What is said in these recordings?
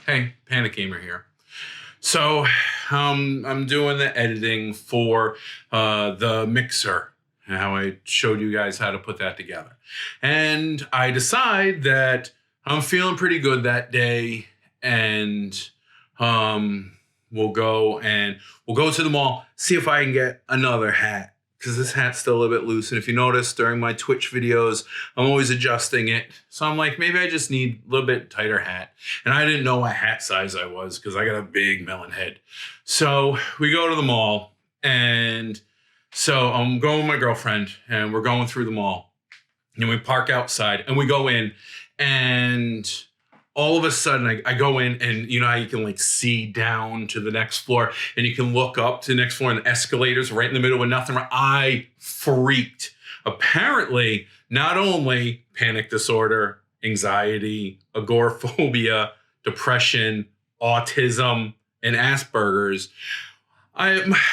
Hey, PanicGamer here. So, I'm doing the editing for the mixer, and how I showed you guys how to put that together. And I decide that I'm feeling pretty good that day, and we'll go to the mall, see if I can get another hat. Because this hat's still a little bit loose. And if you notice during my Twitch videos, I'm always adjusting it. So I'm like, maybe I just need a little bit tighter hat. And I didn't know what hat size I was because I got a big melon head. So we go to the mall. And so I'm going with my girlfriend and we're going through the mall. And we park outside and we go in. And all of a sudden I go in and you know how you can like see down to the next floor and you can look up to the next floor and the escalators right in the middle with nothing. I freaked. Apparently, not only panic disorder, anxiety, agoraphobia, depression, autism, and Asperger's,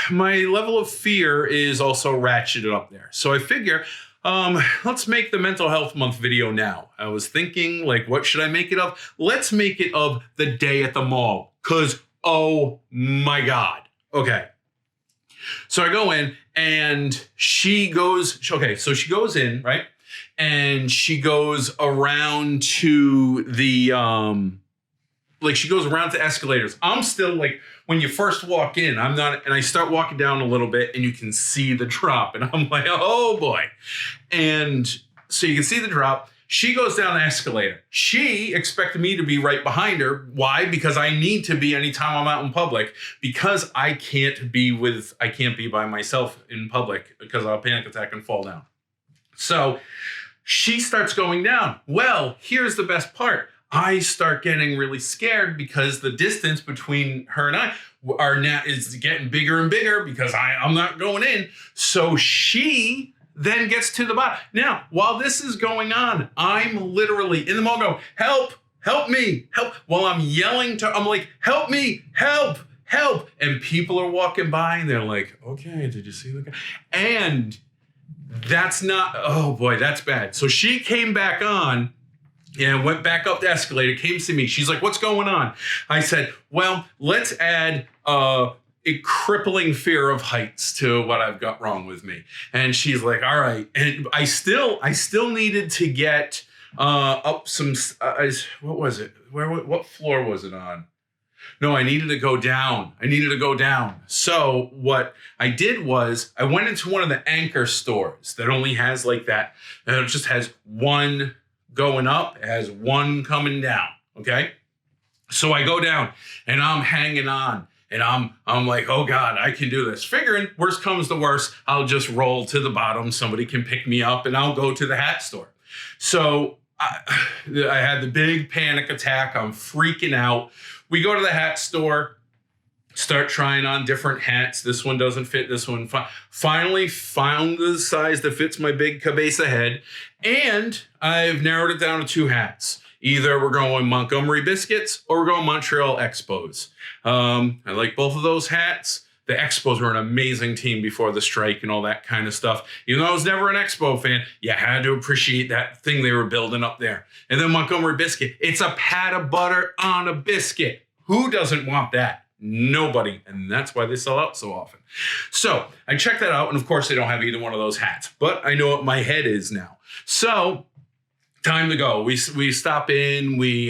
my level of fear is also ratcheted up there. So I figure, let's make the mental health month video now. I was thinking, like, what should I make it of? Let's make it of the day at the mall. Cause, oh my God. Okay. So I go in and she goes in, right? And she goes around to the, she goes around to escalators. I'm still like, when you first walk in, and I start walking down a little bit and you can see the drop and I'm like, oh boy. And so you can see the drop. She goes down the escalator. She expected me to be right behind her. Why? Because I need to be anytime I'm out in public because I can't be by myself in public because I'll panic attack and fall down. So she starts going down. Well, here's the best part. I start getting really scared because the distance between her and I is getting bigger and bigger because I'm not going in. So she then gets to the bottom. Now, while this is going on, I'm literally in the mall going, help me, help. While I'm yelling I'm like, help me, help. And people are walking by and they're like, okay, did you see the guy? And that's not, oh boy, that's bad. So she came back on and went back up the escalator, came to me. She's like, what's going on? I said, well, let's add a crippling fear of heights to what I've got wrong with me. And she's like, all right. And I still needed to get up some, what was it? What floor was it on? No, I needed to go down. So what I did was I went into one of the anchor stores that only has like that. And it just has one going up, it has one coming down. Okay. So I go down and I'm hanging on and I'm like, oh God, I can do this. Figuring worst comes to worst, I'll just roll to the bottom. Somebody can pick me up and I'll go to the hat store. So I had the big panic attack. I'm freaking out. We go to the hat store, start trying on different hats. This one doesn't fit, this one. Finally found the size that fits my big cabeza head. And I've narrowed it down to two hats. Either we're going Montgomery Biscuits or we're going Montreal Expos. I like both of those hats. The Expos were an amazing team before the strike and all that kind of stuff. Even though I was never an Expo fan, you had to appreciate that thing they were building up there. And then Montgomery Biscuit, it's a pat of butter on a biscuit. Who doesn't want that? Nobody. And that's why they sell out so often. So I checked that out. And of course, they don't have either one of those hats. But I know what my head is now. So time to go. We stop in. We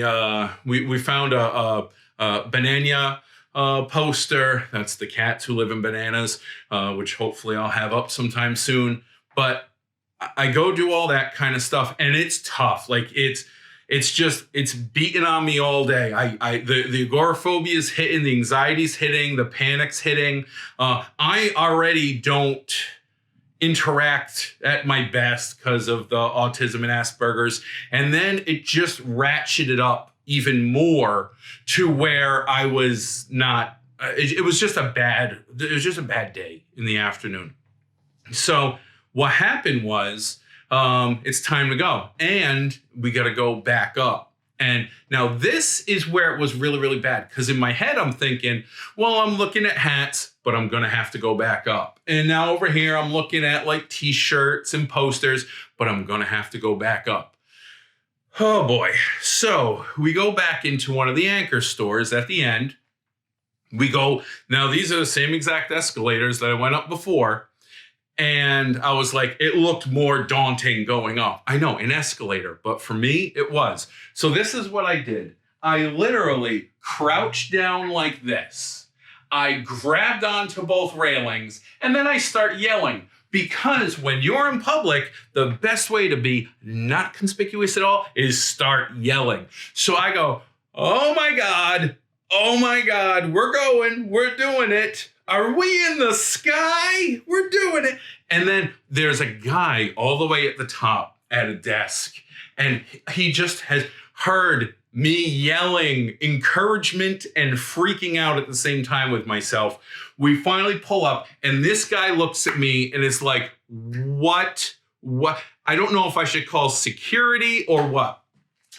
found a banana poster. That's the cats who live in bananas, which hopefully I'll have up sometime soon. But I go do all that kind of stuff. And it's tough. Like it's beating on me all day. The agoraphobia is hitting, the anxiety's hitting, the panic's hitting. I already don't interact at my best because of the autism and Asperger's. And then it just ratcheted up even more to where I was not, it was just a bad day in the afternoon. So what happened was, it's time to go and we got to go back up. And now this is where it was really, really bad. Because in my head, I'm thinking, well, I'm looking at hats, but I'm going to have to go back up. And now over here, I'm looking at like t-shirts and posters, but I'm going to have to go back up. Oh boy. So we go back into one of the anchor stores at the end. We go, now these are the same exact escalators that I went up before. And I was like, it looked more daunting going up. I know, an escalator, but for me, it was. So this is what I did. I literally crouched down like this. I grabbed onto both railings, and then I start yelling. Because when you're in public, the best way to be not conspicuous at all is start yelling. So I go, oh my God, we're doing it. Are we in the sky? We're doing it. And then there's a guy all the way at the top at a desk, and he just has heard me yelling encouragement and freaking out at the same time with myself. We finally pull up, and this guy looks at me and is like, what? I don't know if I should call security or what.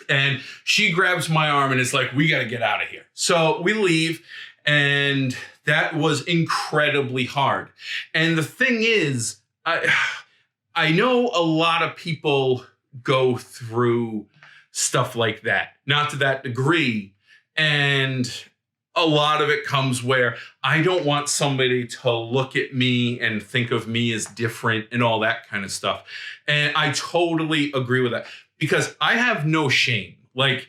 And she grabs my arm and is like, we got to get out of here. So we leave, and that was incredibly hard. And the thing is, I know a lot of people go through stuff like that, not to that degree. And a lot of it comes where I don't want somebody to look at me and think of me as different and all that kind of stuff. And I totally agree with that, because I have no shame. Like,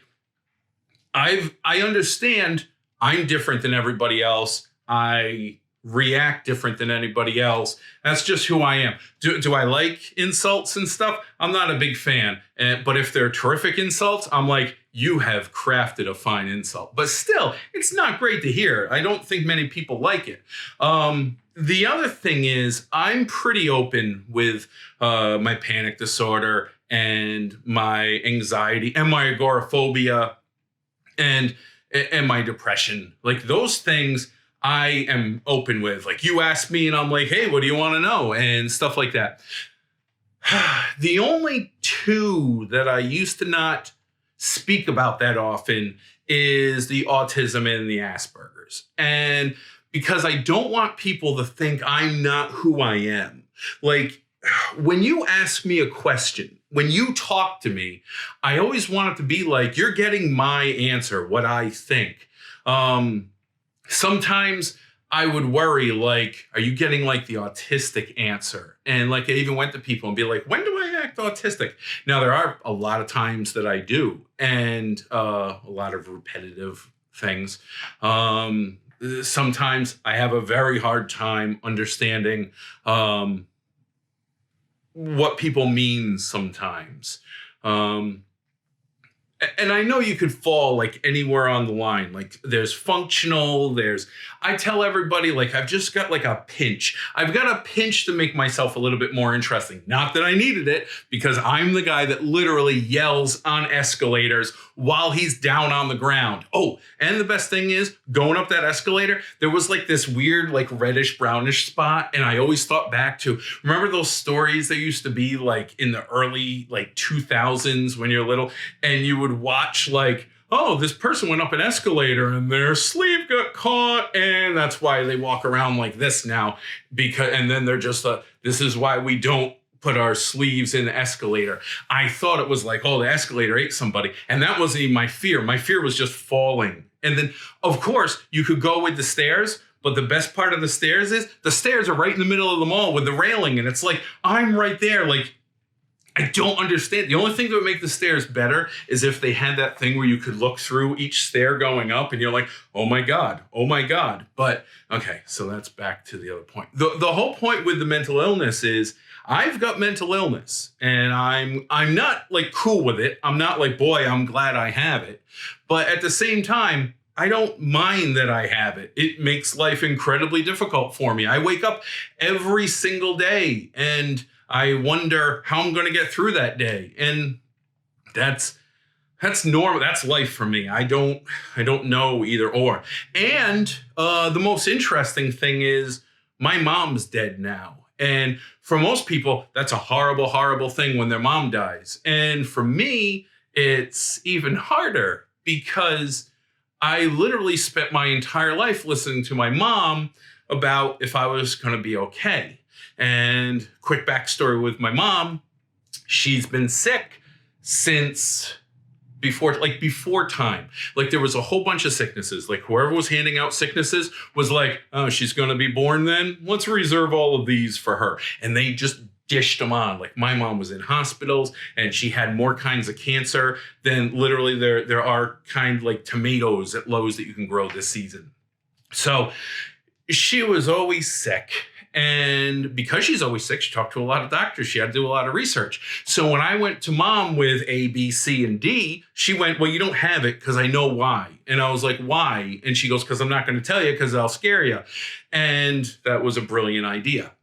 I understand I'm different than everybody else. I react different than anybody else. That's just who I am. Do I like insults and stuff? I'm not a big fan. But if they're terrific insults, I'm like, you have crafted a fine insult. But still, it's not great to hear. I don't think many people like it. The other thing is, I'm pretty open with my panic disorder and my anxiety and my agoraphobia and my depression. Like, those things I am open with. Like, you ask me and I'm like, hey, what do you want to know? And stuff like that. The only two that I used to not speak about that often is the autism and the Asperger's. And because I don't want people to think I'm not who I am. Like, when you ask me a question, when you talk to me, I always want it to be like, you're getting my answer, what I think. Sometimes I would worry, like, are you getting like the autistic answer? And like, I even went to people and be like, when do I act autistic? Now, there are a lot of times that I do, and a lot of repetitive things. Sometimes I have a very hard time understanding what people mean sometimes. And I know you could fall like anywhere on the line. Like, there's functional, I tell everybody, like, I've just got like a pinch. I've got a pinch to make myself a little bit more interesting. Not that I needed it, because I'm the guy that literally yells on escalators while he's down on the ground. Oh, and the best thing is, going up that escalator, there was like this weird, like reddish brownish spot. And I always thought back to, remember those stories that used to be like in the early like 2000s when you're little, and you would watch like, oh, this person went up an escalator and their sleeve got caught, and that's why they walk around like this now. And then they're just this is why we don't put our sleeves in the escalator. I thought it was like, oh, the escalator ate somebody. And that wasn't even my fear. My fear was just falling. And then, of course, you could go with the stairs, but the best part of the stairs is the stairs are right in the middle of the mall with the railing. And it's like, I'm right there. Like, I don't understand. The only thing that would make the stairs better is if they had that thing where you could look through each stair going up and you're like, oh my God. But okay, so that's back to the other point. The whole point with the mental illness is, I've got mental illness, and I'm not like cool with it. I'm not like, boy, I'm glad I have it. But at the same time, I don't mind that I have it. It makes life incredibly difficult for me. I wake up every single day and I wonder how I'm going to get through that day. And that's normal. That's life for me. I don't know either or. And the most interesting thing is, my mom's dead now. And for most people, that's a horrible, horrible thing when their mom dies. And for me, it's even harder, because I literally spent my entire life listening to my mom about if I was going to be okay. And quick backstory with my mom, she's been sick since before time. Like there was a whole bunch of sicknesses. Like whoever was handing out sicknesses was like, oh, she's going to be born then? Let's reserve all of these for her. And they just dished them on. Like my mom was in hospitals and she had more kinds of cancer than literally there are kind like tomatoes at Lowe's that you can grow this season. So she was always sick. And because she's always sick, she talked to a lot of doctors. She had to do a lot of research. So when I went to mom with A, B, C, and D, she went, well, you don't have it because I know why. And I was like, why? And she goes, because I'm not going to tell you because I'll scare you. And that was a brilliant idea.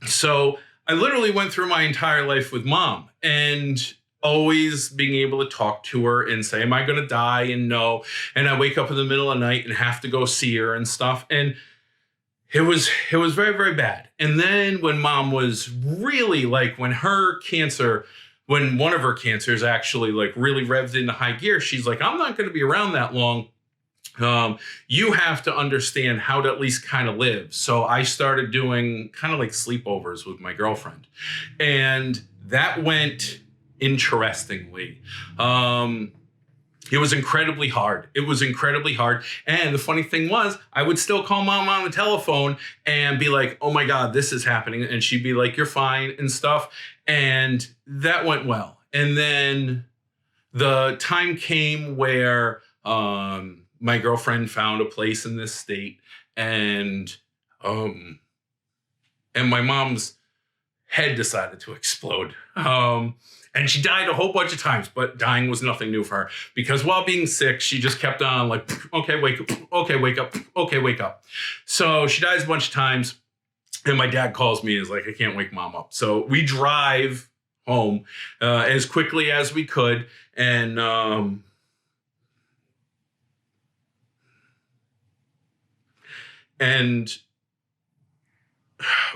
So I literally went through my entire life with mom and always being able to talk to her and say, am I going to die? And no. And I wake up in the middle of the night and have to go see her and stuff. And it was very, very bad. And then when mom was really like, when one of her cancers actually like really revved into high gear, she's like, I'm not going to be around that long. You have to understand how to at least kind of live. So I started doing kind of like sleepovers with my girlfriend. And that went interestingly. It was incredibly hard. And the funny thing was, I would still call mom on the telephone and be like, oh my God, this is happening. And she'd be like, you're fine and stuff. And that went well. And then the time came where my girlfriend found a place in this state and my mom's head decided to explode. And she died a whole bunch of times, but dying was nothing new for her because while being sick, she just kept on like, okay, wake up, okay, wake up, okay, wake up. So she dies a bunch of times and my dad calls me and is like, I can't wake mom up. So we drive home as quickly as we could. And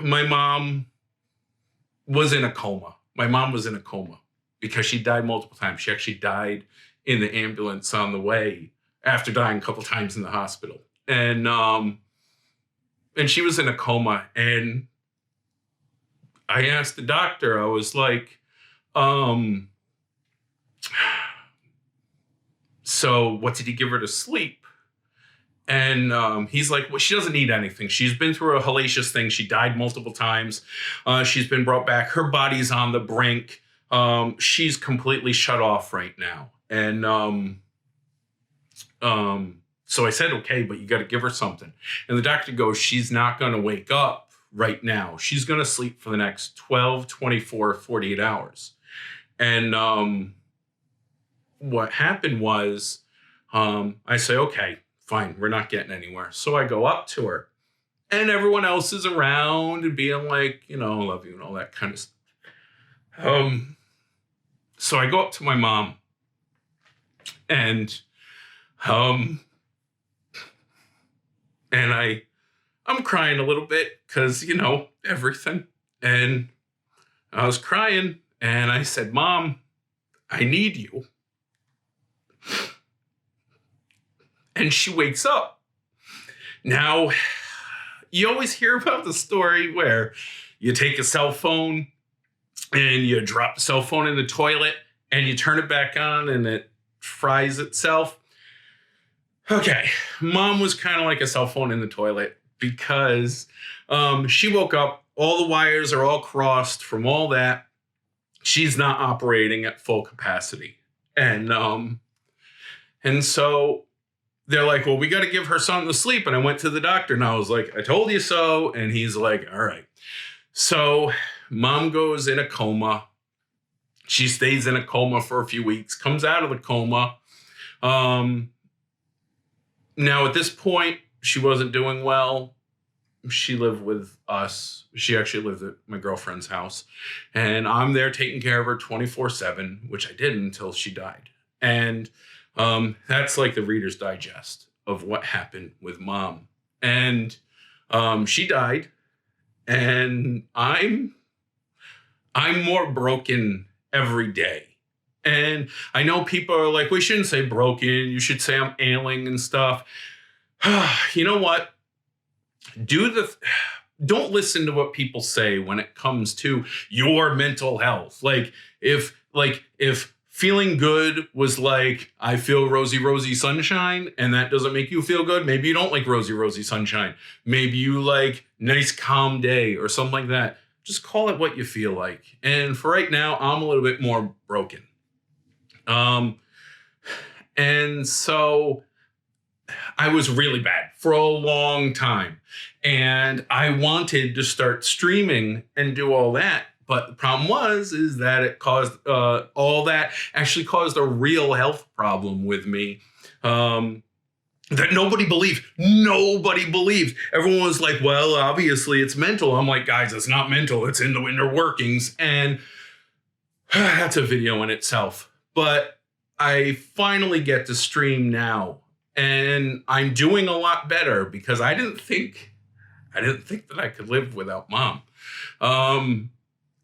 my mom was in a coma. My mom was in a coma because she died multiple times. She actually died in the ambulance on the way after dying a couple times in the hospital. And she was in a coma. And I asked the doctor, I was like, so what did he give her to sleep? And he's like, well, she doesn't need anything. She's been through a hellacious thing. She died multiple times. She's been brought back. Her body's on the brink. She's completely shut off right now. And so I said, okay, but you got to give her something. And the doctor goes, she's not going to wake up right now. She's going to sleep for the next 12, 24, 48 hours. And what happened was I say, okay, fine, we're not getting anywhere. So I go up to her and everyone else is around and being like, I love you and all that kind of stuff. So I go up to my mom and I'm crying a little bit because, everything. And I was crying and I said, Mom, I need you. And she wakes up. Now, you always hear about the story where you take a cell phone and you drop the cell phone in the toilet and you turn it back on and it fries itself. Okay, Mom was kind of like a cell phone in the toilet because she woke up, all the wires are all crossed from all that. She's not operating at full capacity. And so they're like, well, we got to give her something to sleep. And I went to the doctor and I was like, I told you so. And he's like, all right. So Mom goes in a coma. She stays in a coma for a few weeks, comes out of the coma. Now at this point, she wasn't doing well. She lived with us. She actually lived at my girlfriend's house. And I'm there taking care of her 24/7, which I did until she died. And that's like the Reader's Digest of what happened with Mom. And she died. And I'm more broken every day. And I know people are like, we shouldn't say broken. You should say I'm ailing and stuff. You know what? Don't listen to what people say when it comes to your mental health. If feeling good was like, I feel rosy, rosy sunshine, and that doesn't make you feel good. Maybe you don't like rosy, rosy sunshine. Maybe you like nice, calm day or something like that. Just call it what you feel like. And for right now, I'm a little bit more broken. And so I was really bad for a long time. And I wanted to start streaming and do all that. But the problem is that it caused all that actually caused a real health problem with me that nobody believed. Nobody believed. Everyone was like, well, obviously it's mental. I'm like, guys, it's not mental. It's in the inner workings. And that's a video in itself. But I finally get to stream now. And I'm doing a lot better because I didn't think that I could live without mom.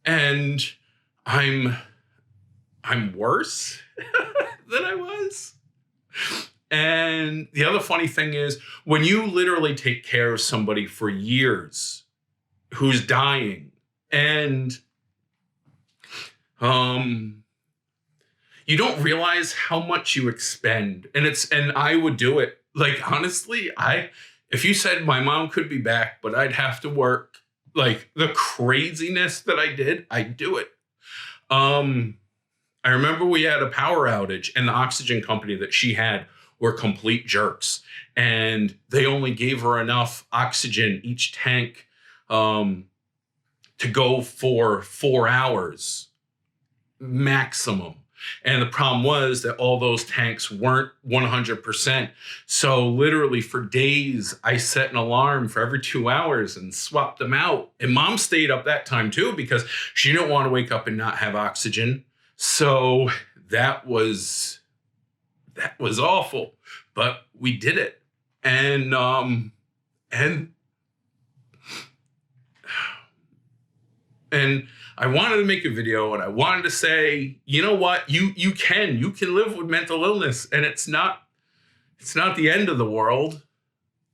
And I'm worse than I was. And the other funny thing is when you literally take care of somebody for years who's dying and you don't realize how much you expend. And I would do it. Like, honestly, if you said my mom could be back, but I'd have to work, like the craziness that I did, I'd do it. I remember we had a power outage and the oxygen company that she had were complete jerks. And they only gave her enough oxygen, each tank, to go for 4 hours maximum. And the problem was that all those tanks weren't 100%. So literally for days, I set an alarm for every 2 hours and swapped them out. And mom stayed up that time too, because she didn't want to wake up and not have oxygen. So that was awful, but we did it. And I wanted to make a video and I wanted to say, you know what, you can live with mental illness, and it's not the end of the world.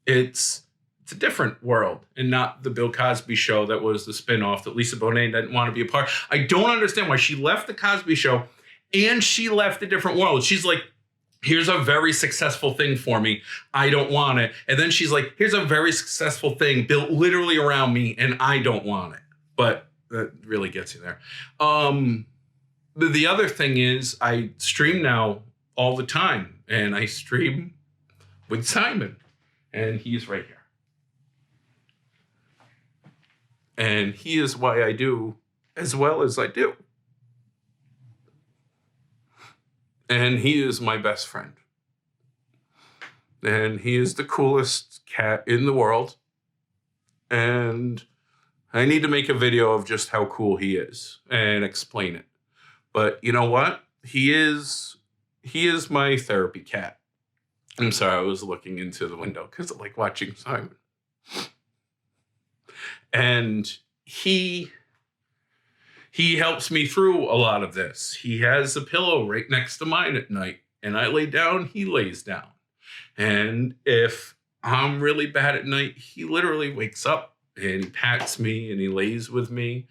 It's a different world, and not the Bill Cosby show that was the spinoff that Lisa Bonet didn't want to be a part. I don't understand why she left the Cosby show and she left a different world. She's like, here's a very successful thing for me. I don't want it. And then she's like, here's a very successful thing built literally around me and I don't want it. But that really gets you there. The other thing is I stream now all the time, and I stream with Simon, and he's right here. And he is why I do as well as I do. And he is my best friend. And he is the coolest cat in the world. And I need to make a video of just how cool he is and explain it. But you know what? He is my therapy cat. I'm sorry, I was looking into the window because I like watching Simon. And he helps me through a lot of this. He has a pillow right next to mine at night, and I lay down, he lays down. And if I'm really bad at night, he literally wakes up and he pats me and he lays with me.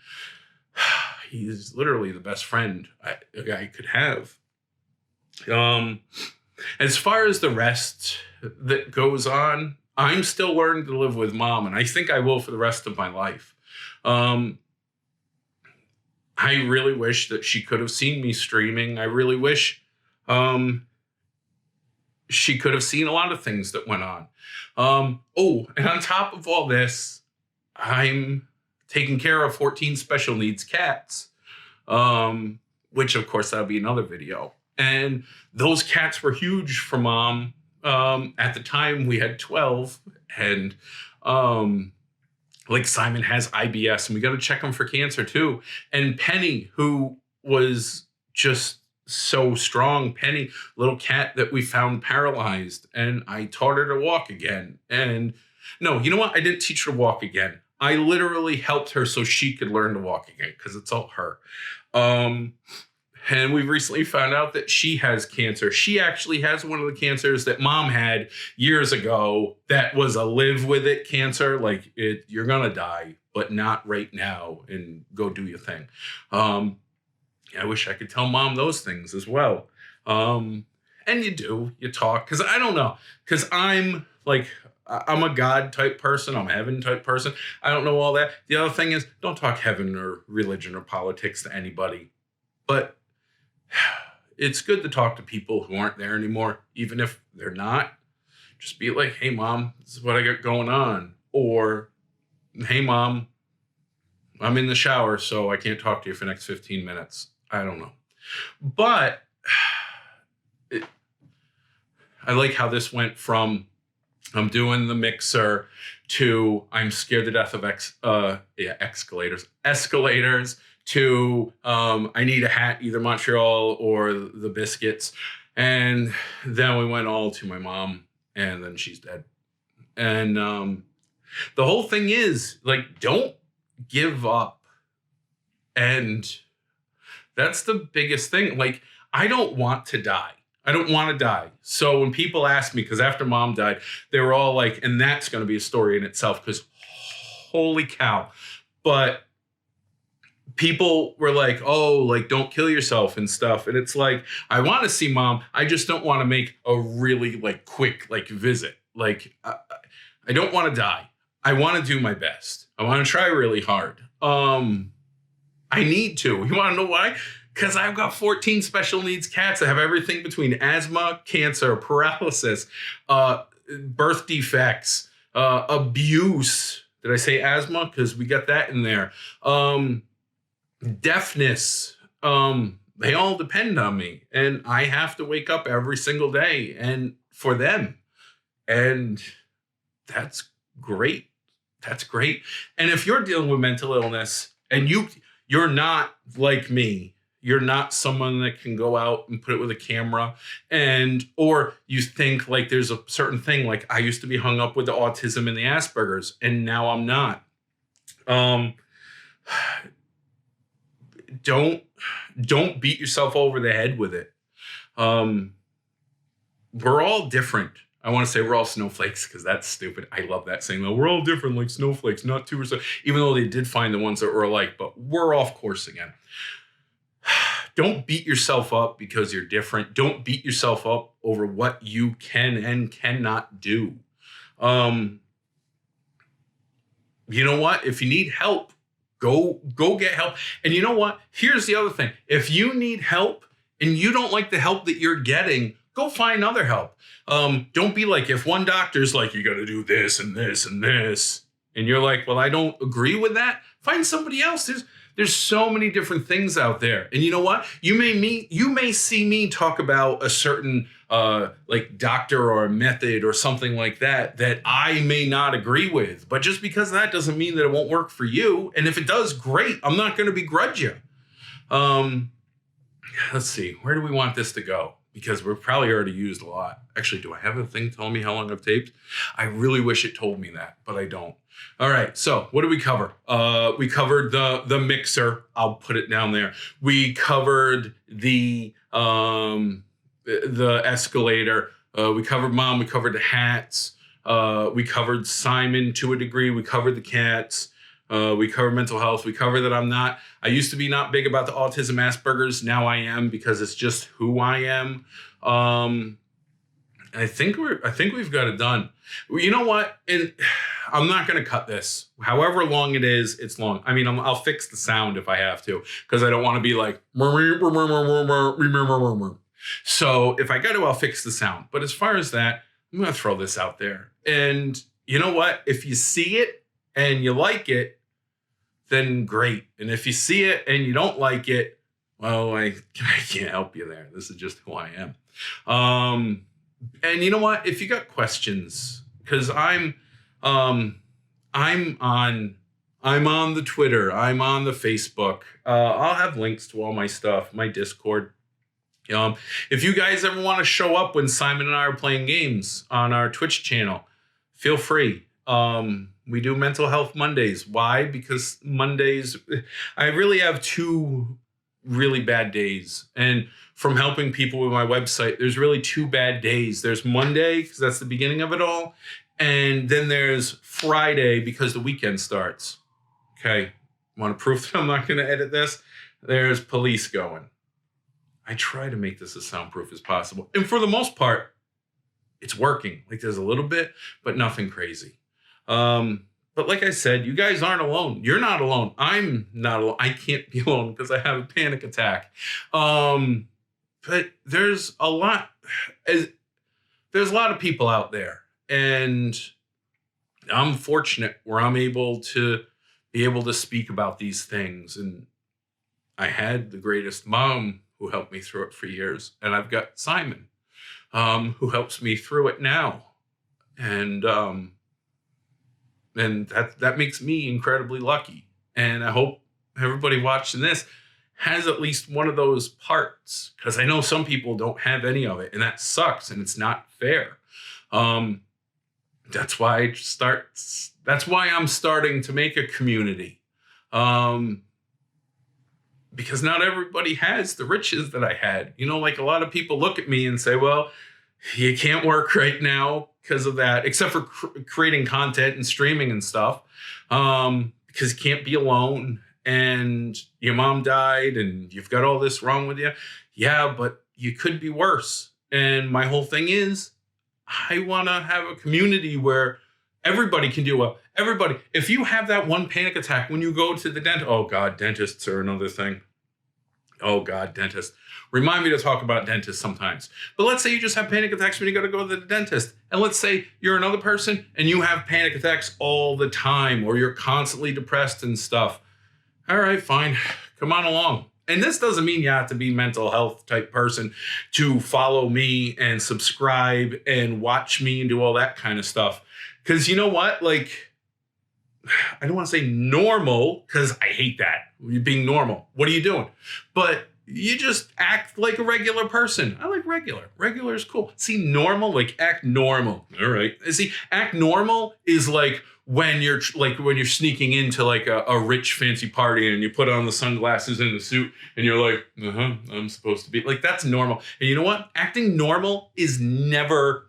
He's literally the best friend a guy could have. As far as the rest that goes on, I'm still learning to live with mom, and I think I will for the rest of my life. I really wish that she could have seen me streaming. I really wish she could have seen a lot of things that went on. And on top of all this, I'm taking care of 14 special needs cats, which of course that'll be another video. And those cats were huge for mom. At the time we had 12, and like Simon has IBS, and we got to check him for cancer too. And Penny, who was just so strong, Penny, little cat that we found paralyzed, and I taught her to walk again. And no, you know what? I didn't teach her to walk again. I literally helped her so she could learn to walk again, because it's all her. And we recently found out that she has cancer. She actually has one of the cancers that mom had years ago that was a live with it cancer. Like, you're going to die, but not right now, and go do your thing. I wish I could tell mom those things as well. And you talk, because I don't know, because I'm a God type person. I'm a heaven type person. I don't know all that. The other thing is, don't talk heaven or religion or politics to anybody. But it's good to talk to people who aren't there anymore, even if they're not. Just be like, hey, mom, this is what I got going on. Or, hey, mom, I'm in the shower, so I can't talk to you for the next 15 minutes. I don't know. But I like how this went from I'm doing the mixer to I'm scared to death of escalators to I need a hat, either Montreal or the biscuits. And then we went all to my mom, and then she's dead. And the whole thing is, like, don't give up. And that's the biggest thing. Like, I don't want to die. I don't want to die. So when people ask me, because after mom died, they were all like, and that's going to be a story in itself, because holy cow. But people were like, oh, like, don't kill yourself and stuff. And it's like, I want to see mom. I just don't want to make a really like quick like visit. Like, I don't want to die. I want to do my best. I want to try really hard. I need to. You want to know why? Because I've got 14 special needs cats that have everything between asthma, cancer, paralysis, birth defects, abuse. Did I say asthma? Because we got that in there. Deafness. They all depend on me. And I have to wake up every single day and for them. And that's great. That's great. And if you're dealing with mental illness and you're not like me, you're not someone that can go out and put it with a camera, or you think like there's a certain thing, like I used to be hung up with the autism and the Asperger's, and now I'm not. Don't beat yourself over the head with it. We're all different. I want to say we're all snowflakes because that's stupid. I love that saying though. We're all different like snowflakes, not two or so. Even though they did find the ones that were alike, but we're off course again. Don't beat yourself up because you're different. Don't beat yourself up over what you can and cannot do. You know what? If you need help, go get help. And you know what? Here's the other thing. If you need help and you don't like the help that you're getting, go find other help. Don't be like, if one doctor's like, you got to do this and this and this, and you're like, well, I don't agree with that. Find somebody else. There's so many different things out there. And you know what? You may see me talk about a certain like doctor or a method or something like that I may not agree with. But just because that doesn't mean that it won't work for you. And if it does, great. I'm not going to begrudge you. Let's see. Where do we want this to go? Because we're probably already used a lot. Actually, do I have a thing telling me how long I've taped? I really wish it told me that, but I don't. All right, so what did we cover? We covered the mixer. I'll put it down there. We covered the escalator. We covered mom. We covered the hats. We covered Simon to a degree. We covered the cats. We covered mental health. We covered that I used to be not big about the autism Asperger's. Now I am because it's just who I am. I think we've got it done. You know what? And I'm not going to cut this. However long it is, it's long. I mean, I'll fix the sound if I have to, because I don't want to be like, so if I got to, I'll fix the sound. But as far as that, I'm going to throw this out there. And you know what? If you see it and you like it, then great. And if you see it and you don't like it, well, I can't help you there. This is just who I am. And you know what? If you got questions, because I'm on the Twitter, I'm on the Facebook. I'll have links to all my stuff, my Discord. If you guys ever want to show up when Simon and I are playing games on our Twitch channel, feel free. We do mental health Mondays. Why? Because Mondays, I really have 2 really bad days. And from helping people with my website, there's really 2 bad days. There's Monday, because that's the beginning of it all. And then there's Friday, because the weekend starts. Okay. Want to prove that I'm not going to edit this? there's police going. I try to make this as soundproof as possible. And for the most part, it's working. Like there's a little bit, but nothing crazy. But like I said, you guys aren't alone. You're not alone. I'm not alone. I can't be alone because I have a panic attack. But there's a lot of people out there, and I'm fortunate where I'm able to speak about these things. And I had the greatest mom who helped me through it for years, and I've got Simon, who helps me through it now, and that makes me incredibly lucky. And I hope everybody watching this has at least one of those parts, because I know some people don't have any of it, and that sucks, and it's not fair. That's why I'm starting to make a community. Because not everybody has the riches that I had. You know, like a lot of people look at me and say, well, you can't work right now because of that, except for creating content and streaming and stuff, because you can't be alone, and your mom died and you've got all this wrong with you. Yeah, but you could be worse. And my whole thing is, I want to have a community where everybody can do well. Everybody. If you have that one panic attack when you go to the dentist, oh God, dentists are another thing. Oh God, dentists. Remind me to talk about dentists sometimes. But let's say you just have panic attacks when you got to go to the dentist. And let's say you're another person and you have panic attacks all the time, or you're constantly depressed and stuff. All right, fine. Come on along. And this doesn't mean you have to be mental health type person to follow me and subscribe and watch me and do all that kind of stuff. Because you know what? Like, I don't want to say normal, because I hate that. You're being normal. What are you doing? But you just act like a regular person. I like regular. Regular is cool. See, normal, like act normal. All right. See, act normal is like when you're sneaking into like a rich fancy party and you put on the sunglasses and the suit and you're like, I'm supposed to be like, that's normal. And you know what? Acting normal is never.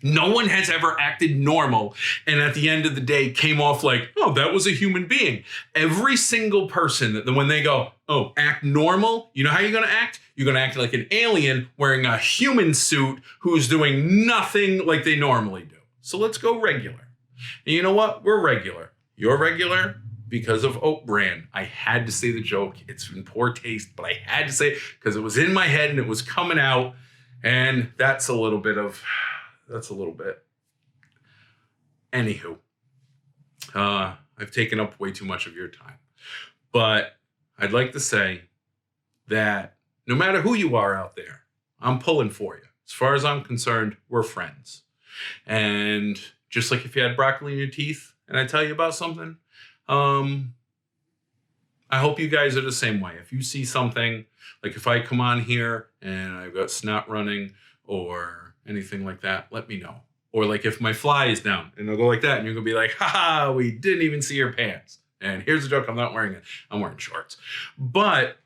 No one has ever acted normal and at the end of the day came off like, oh, that was a human being. Every single person that when they go, oh, act normal, you know how you're going to act? You're going to act like an alien wearing a human suit who's doing nothing like they normally do. So let's go regular. And you know what? We're regular. You're regular because of Oat Bran. I had to say the joke. It's in poor taste, but I had to say it because it was in my head and it was coming out. And that's a little bit. Anywho, I've taken up way too much of your time. But I'd like to say that no matter who you are out there, I'm pulling for you. As far as I'm concerned, we're friends. And just like if you had broccoli in your teeth and I tell you about something, I hope you guys are the same way. If you see something, like if I come on here and I've got snot running or anything like that, let me know. Or like if my fly is down and I'll go like that and you're going to be like, haha, we didn't even see your pants. And here's the joke, I'm not wearing it. I'm wearing shorts. But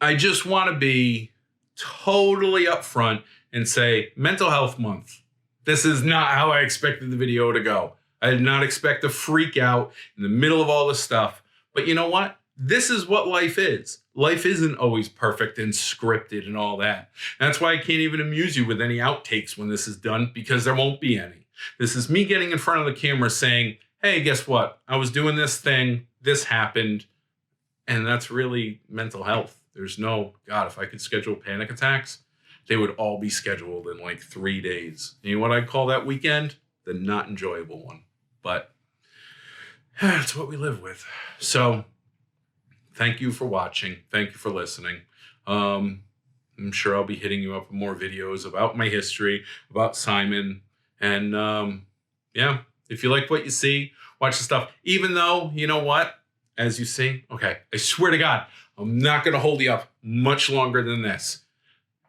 I just want to be totally upfront and say mental health month. This is not how I expected the video to go. I did not expect to freak out in the middle of all this stuff. But you know what? This is what life is. Life isn't always perfect and scripted and all that. And that's why I can't even amuse you with any outtakes when this is done, because there won't be any. This is me getting in front of the camera saying, hey, guess what? I was doing this thing. This happened. And that's really mental health. There's no, God, if I could schedule panic attacks, they would all be scheduled in like 3 days. And you know what I'd call that weekend? The not enjoyable one. But that's what we live with. So thank you for watching. Thank you for listening. I'm sure I'll be hitting you up with more videos about my history, about Simon. And yeah, if you like what you see, watch the stuff. Even though, you know what? As you see, okay, I swear to God, I'm not going to hold you up much longer than this.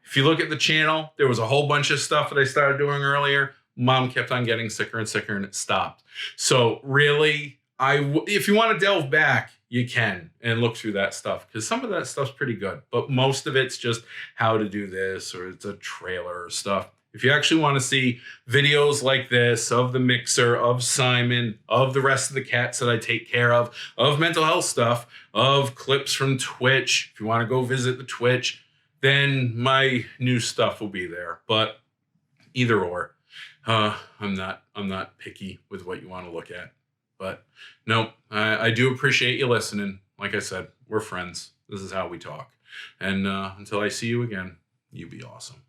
If you look at the channel, there was a whole bunch of stuff that I started doing earlier. Mom kept on getting sicker and sicker and it stopped. So really, if you want to delve back, you can and look through that stuff because some of that stuff's pretty good. But most of it's just how to do this or it's a trailer or stuff. If you actually want to see videos like this of the mixer, of Simon, of the rest of the cats that I take care of mental health stuff, of clips from Twitch, if you want to go visit the Twitch, then my new stuff will be there. But either or, I'm not picky with what you want to look at. But no, I do appreciate you listening. Like I said, we're friends. This is how we talk. And until I see you again, you be awesome.